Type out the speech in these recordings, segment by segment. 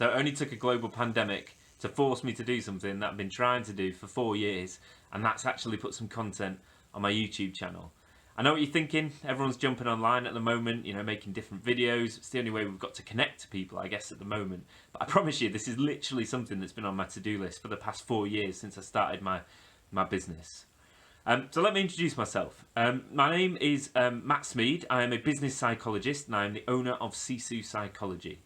So it only took a global pandemic to force me to do something that I've been trying to do for 4 years, and that's actually put some content on my YouTube channel. I know what you're thinking. Everyone's jumping online at the moment, you know, making different videos. It's the only way we've got to connect to people, I guess, at the moment. But I promise you, this is literally something that's been on my to-do list for the past 4 years since I started my business. So let me introduce myself. My name is Matt Smead. I am a business psychologist and I am the owner of Sisu Psychology.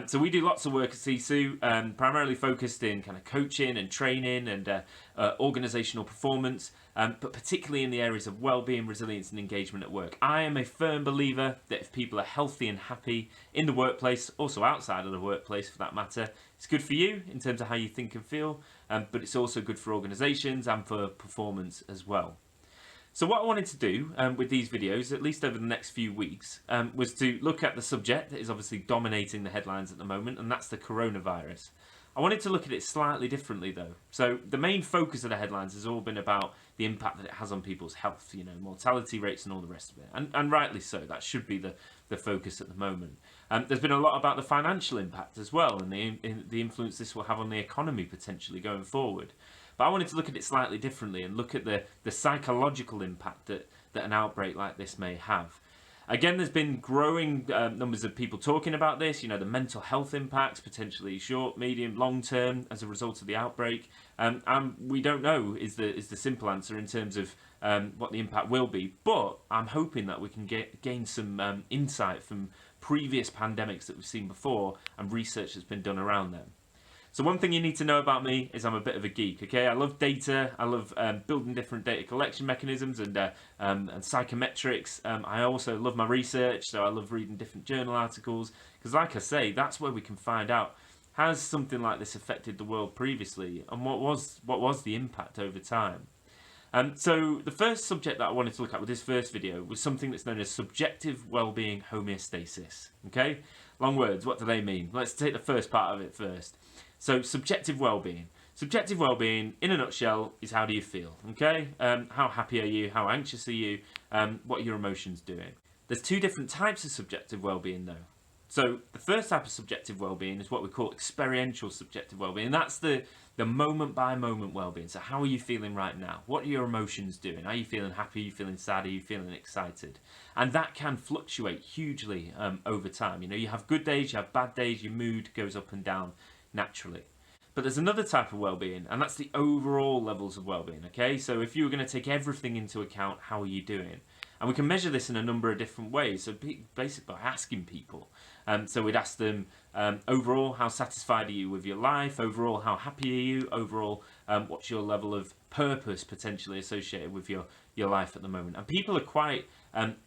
So we do lots of work at Sisu, primarily focused in kind of coaching and training and organisational performance, but particularly in the areas of well-being, resilience and engagement at work. I am a firm believer that if people are healthy and happy in the workplace, also outside of the workplace for that matter, it's good for you in terms of how you think and feel, but it's also good for organisations and for performance as well. So what I wanted to do with these videos, at least over the next few weeks, was to look at the subject that is obviously dominating the headlines at the moment, and that's the coronavirus. I wanted to look at it slightly differently though. So the main focus of the headlines has all been about the impact that it has on people's health, you know, mortality rates and all the rest of it. And rightly so, that should be the focus at the moment. There's been a lot about the financial impact as well and the influence this will have on the economy potentially going forward. But I wanted to look at it slightly differently and look at the psychological impact that an outbreak like this may have. Again, there's been growing numbers of people talking about this, you know, the mental health impacts, potentially short, medium, long term as a result of the outbreak. And we don't know is the simple answer in terms of what the impact will be. But I'm hoping that we can gain some insight from previous pandemics that we've seen before and research that's been done around them. So one thing you need to know about me is I'm a bit of a geek, okay? I love data, I love building different data collection mechanisms and psychometrics. I also love my research, so I love reading different journal articles, because like I say, that's where we can find out, has something like this affected the world previously, and what was the impact over time? So the first subject that I wanted to look at with this first video was something that's known as subjective well-being homeostasis, okay? Long words, what do they mean? Let's take the first part of it first. So subjective well-being. Subjective well-being, in a nutshell, is how do you feel, okay? How happy are you? How anxious are you? What are your emotions doing? There's two different types of subjective well-being though. So the first type of subjective well-being is what we call experiential subjective well-being. And that's the moment-by-moment well-being. So how are you feeling right now? What are your emotions doing? Are you feeling happy? Are you feeling sad? Are you feeling excited? And that can fluctuate hugely over time. You know, you have good days, you have bad days, your mood goes up and down naturally. But there's another type of well-being, and that's the overall levels of well-being, okay? So if you were going to take everything into account, how are you doing? And we can measure this in a number of different ways. So basically by asking people. So we'd ask them, overall, how satisfied are you with your life? Overall, how happy are you? Overall, what's your level of purpose potentially associated with your life at the moment? And people are quite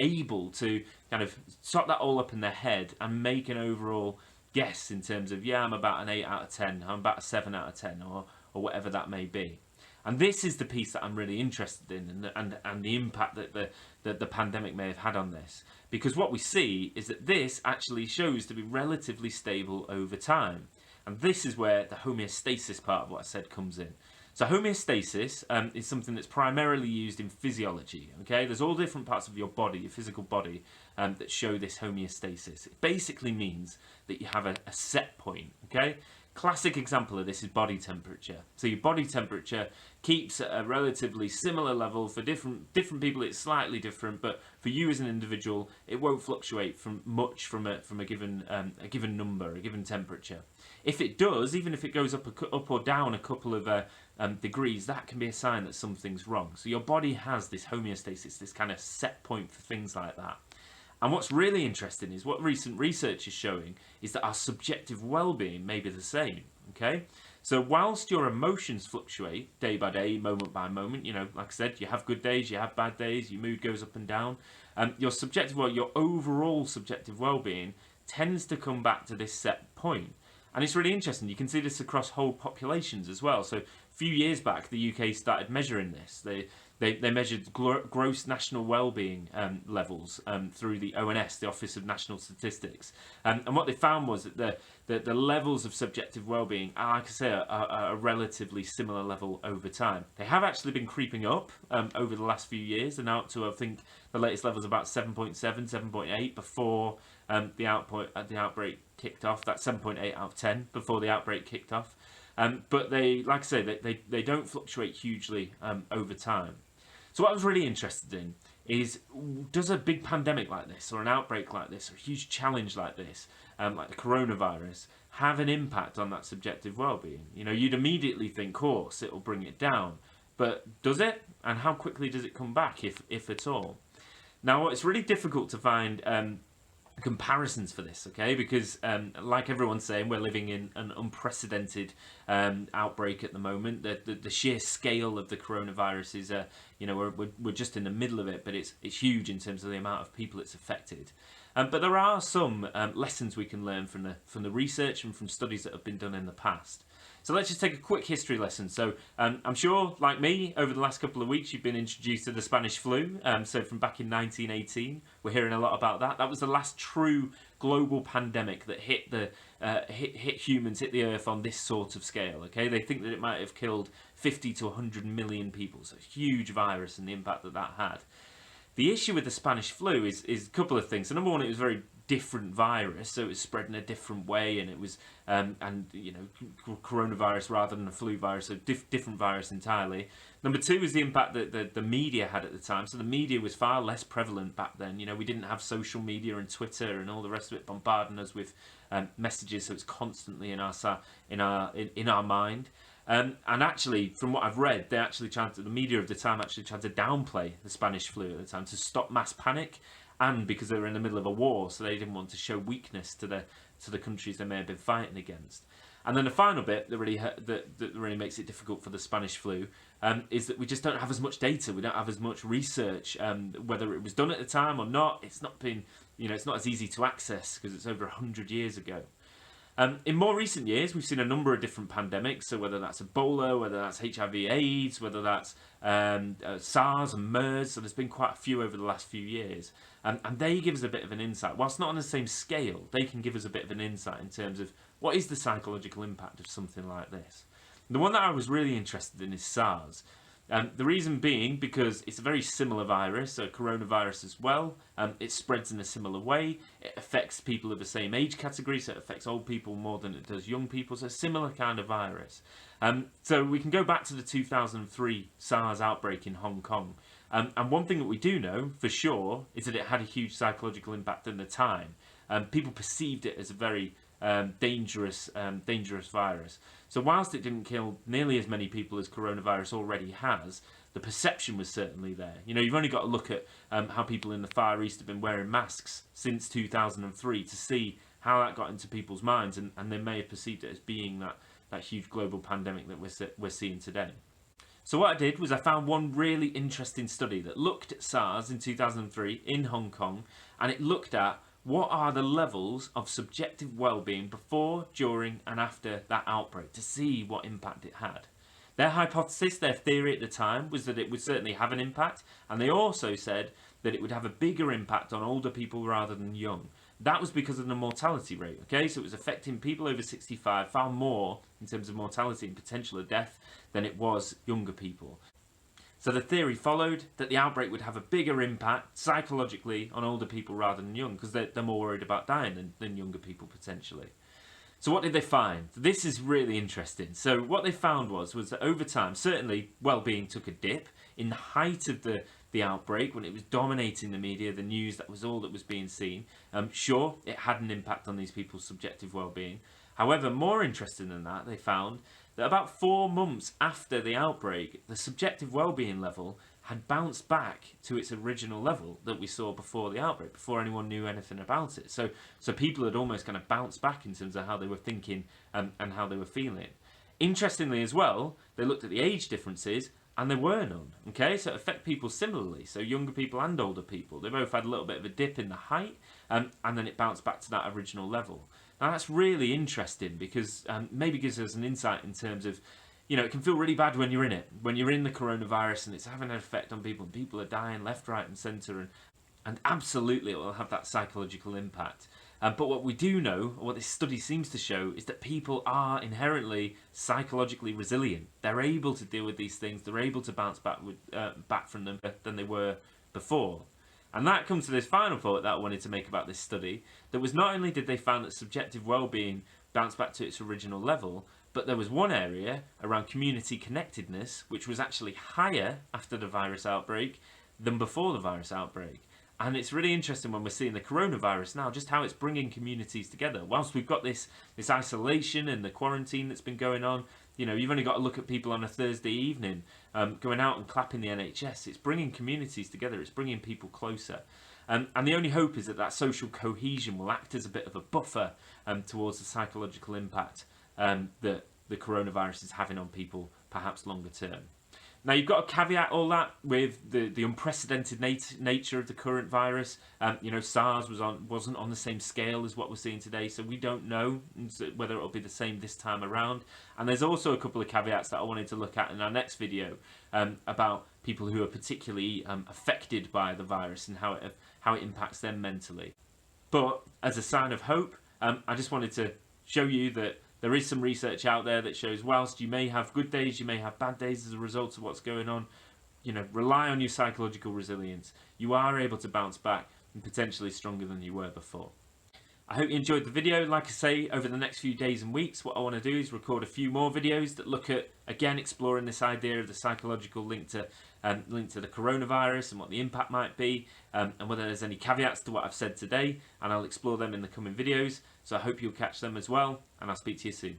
able to kind of sort that all up in their head and make an overall guess in terms of, yeah, I'm about an 8 out of 10, I'm about a 7 out of 10, or whatever that may be. And this is the piece that I'm really interested in, and the impact that the pandemic may have had on this. Because what we see is that this actually shows to be relatively stable over time. And this is where the homeostasis part of what I said comes in. So homeostasis is something that's primarily used in physiology, okay? There's all different parts of your body, your physical body, that show this homeostasis. It basically means that you have a set point, okay? Classic example of this is body temperature. So your body temperature keeps at a relatively similar level. For different people it's slightly different, but for you as an individual it won't fluctuate from a given number, a given temperature. If it does, even if it goes up or down a couple of degrees, that can be a sign that something's wrong. So your body has this homeostasis, this kind of set point for things like that. And what's really interesting is what recent research is showing is that our subjective well-being may be the same, okay? So whilst your emotions fluctuate day by day, moment by moment, you know, like I said, you have good days, you have bad days, your mood goes up and down, your overall subjective well-being tends to come back to this set point. And it's really interesting, you can see this across whole populations as well. So a few years back, the UK started measuring this. They measured gross national well-being levels through the ONS, the Office of National Statistics, and what they found was that the levels of subjective well-being, like I say, are a relatively similar level over time. They have actually been creeping up over the last few years, and now up to, I think the latest level is about 7.7, 7.8 before the outbreak kicked off. That's 7.8 out of 10 before the outbreak kicked off. But they, like I say, they don't fluctuate hugely over time. So what I was really interested in is, does a big pandemic like this, or an outbreak like this, or a huge challenge like this, like the coronavirus, have an impact on that subjective well-being? You know, you'd immediately think, of course, it'll bring it down. But does it? And how quickly does it come back, if at all? Now, it's really difficult to find comparisons for this, okay? Because like everyone's saying, we're living in an unprecedented outbreak at the moment. The sheer scale of the coronavirus is, you know, we're just in the middle of it, but it's huge in terms of the amount of people it's affected. But there are some lessons we can learn from the research and from studies that have been done in the past. So let's just take a quick history lesson. So I'm sure, like me, over the last couple of weeks, you've been introduced to the Spanish flu. So from back in 1918, we're hearing a lot about that. That was the last true global pandemic that hit humans, hit the earth on this sort of scale. Okay, they think that it might have killed 50 to 100 million people. So a huge virus and the impact that had. The issue with the Spanish flu is a couple of things. So number one, it was a very different virus, so it was spread in a different way, and it was coronavirus rather than a flu virus, so different virus entirely. Number two is the impact that the media had at the time. So the media was far less prevalent back then. You know, we didn't have social media and Twitter and all the rest of it bombarding us with messages, so it's constantly in our mind. And actually, from what I've read, the media of the time actually tried to downplay the Spanish flu at the time to stop mass panic, and because they were in the middle of a war, so they didn't want to show weakness to the countries they may have been fighting against. And then the final bit that really makes it difficult for the Spanish flu is that we just don't have as much data. We don't have as much research, whether it was done at the time or not. It's not been, it's not as easy to access because it's over 100 years ago. In more recent years, we've seen a number of different pandemics, so whether that's Ebola, whether that's HIV/AIDS, whether that's SARS and MERS, so there's been quite a few over the last few years. And they give us a bit of an insight. Whilst not on the same scale, they can give us a bit of an insight in terms of what is the psychological impact of something like this. The one that I was really interested in is SARS. The reason being because it's a very similar virus, so coronavirus as well. It spreads in a similar way. It affects people of the same age category, so it affects old people more than it does young people. So a similar kind of virus. So we can go back to the 2003 SARS outbreak in Hong Kong. And one thing that we do know for sure is that it had a huge psychological impact at the time. People perceived it as a very dangerous virus. So whilst it didn't kill nearly as many people as coronavirus already has, the perception was certainly there. You've only got to look at how people in the Far East have been wearing masks since 2003 to see how that got into people's minds, and they may have perceived it as being that huge global pandemic that we're seeing today. So what I did was I found one really interesting study that looked at SARS in 2003 in Hong Kong, and it looked at what are the levels of subjective well-being before, during and after that outbreak to see what impact it had. Their hypothesis, their theory at the time, was that it would certainly have an impact, and they also said that it would have a bigger impact on older people rather than young. That was because of the mortality rate, okay? So it was affecting people over 65 far more in terms of mortality and potential of death than it was younger people. So the theory followed that the outbreak would have a bigger impact psychologically on older people rather than young, because they're more worried about dying than younger people potentially. So what did they find? This is really interesting. So what they found was that over time, certainly well-being took a dip. In the height of the outbreak, when it was dominating the media, the news, that was all that was being seen. Sure, it had an impact on these people's subjective well-being. However, more interesting than that, they found that about 4 months after the outbreak, the subjective well-being level had bounced back to its original level that we saw before the outbreak, before anyone knew anything about it. So people had almost kind of bounced back in terms of how they were thinking and how they were feeling. Interestingly as well, they looked at the age differences, and there were none. Okay, so it affected people similarly. So younger people and older people, they both had a little bit of a dip in the height, and then it bounced back to that original level. Now that's really interesting because maybe gives us an insight in terms of, it can feel really bad when you're in it, when you're in the coronavirus and it's having an effect on people and people are dying left, right and centre, and absolutely it will have that psychological impact. But what we do know, or what this study seems to show, is that people are inherently psychologically resilient. They're able to deal with these things, they're able to bounce back from them than they were before. And that comes to this final thought that I wanted to make about this study, that was not only did they find that subjective well-being bounced back to its original level, but there was one area around community connectedness which was actually higher after the virus outbreak than before the virus outbreak. And it's really interesting when we're seeing the coronavirus now, just how it's bringing communities together. Whilst we've got this isolation and the quarantine that's been going on, you know, you've only got to look at people on a Thursday evening going out and clapping the NHS. It's bringing communities together. It's bringing people closer. And the only hope is that that social cohesion will act as a bit of a buffer towards the psychological impact that the coronavirus is having on people, perhaps longer term. Now, you've got to caveat all that with the unprecedented nature of the current virus. You know, SARS wasn't on the same scale as what we're seeing today, so we don't know whether it'll be the same this time around. And there's also a couple of caveats that I wanted to look at in our next video about people who are particularly affected by the virus and how it impacts them mentally. But as a sign of hope, I just wanted to show you that there is some research out there that shows whilst you may have good days, you may have bad days as a result of what's going on, you know, rely on your psychological resilience. You are able to bounce back and potentially stronger than you were before. I hope you enjoyed the video. Like I say, over the next few days and weeks, what I want to do is record a few more videos that look at, again, exploring this idea of the psychological link to the coronavirus and what the impact might be, and whether there's any caveats to what I've said today, and I'll explore them in the coming videos. So I hope you'll catch them as well, and I'll speak to you soon.